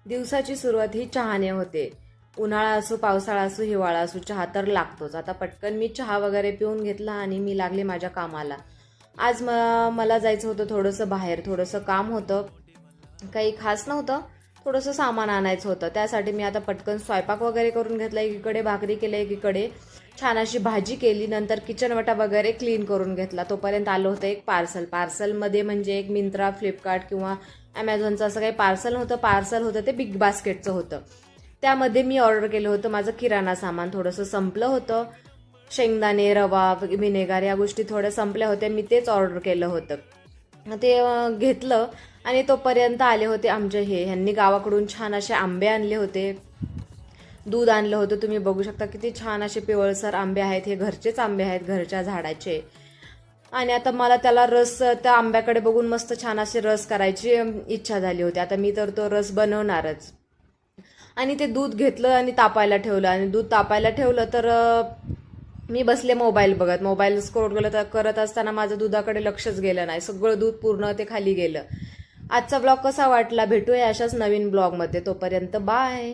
दिवसाची सुरुवात ही चहाने होते. उन्हाळा असो, पावसाळा असो, हिवाळा असो, चहा तर लागतोच. आता पटकन मी चहा वगैरे पिऊन घेतला आणि मी लागले माझ्या कामाला. आज मला जायचं होतं थोडंसं बाहेर, थोडंसं काम होतं. काही खास नव्हतं, थोडंसं सामान आणायचं होतं. त्यासाठी मी आता पटकन स्वयंपाक वगैरे करून घेतला. एकीकडे भाकरी केल्या, एकीकडे छान अशी भाजी केली. नंतर किचन वटा वगैरे क्लीन करून घेतला. तोपर्यंत आलं होतं एक पार्सलमध्ये म्हणजे एक मिंत्रा, फ्लिपकार्ट किंवा ॲमेझॉनचं असं काही पार्सल होतं ते बिग बास्केटचं होतं. त्यामध्ये मी ऑर्डर केलं होतं माझं किराणा सामान. थोडंसं संपलं होतं. शेंगदाणे, रवा, व्हिनेगार या गोष्टी थोड्या संपल्या होत्या. मी तेच ऑर्डर केलं होतं. ते घेतलं आणि तोपर्यंत आले होते आमचे ह्यांनी गावाकडून छान असे आंबे आणले होते. दूध आणलं होतं. तुम्ही बघू शकता किती छान असे पिवळसर आंबे आहेत. हे घरचेच आंबे आहेत, घरच्या झाडाचे. आणि आता मला त्याला रस, त्या आंब्याकडे बघून मस्त छान असे रस करायची इच्छा झाली होती. आता मी तर तो रस बनवणारच. आणि ते दूध घेतलं आणि तापायला ठेवलं. आणि दूध तापायला ठेवलं तर मी बसले मोबाईल बघत. मोबाईल स्क्रोल करत असताना माझं दुधाकडे लक्षच गेलं नाही. सगळं दूध पूर्ण ते खाली गेलं. आजचा ब्लॉग कसा वाटला? भेटूया अशाच नवीन ब्लॉगमध्ये. तोपर्यंत बाय.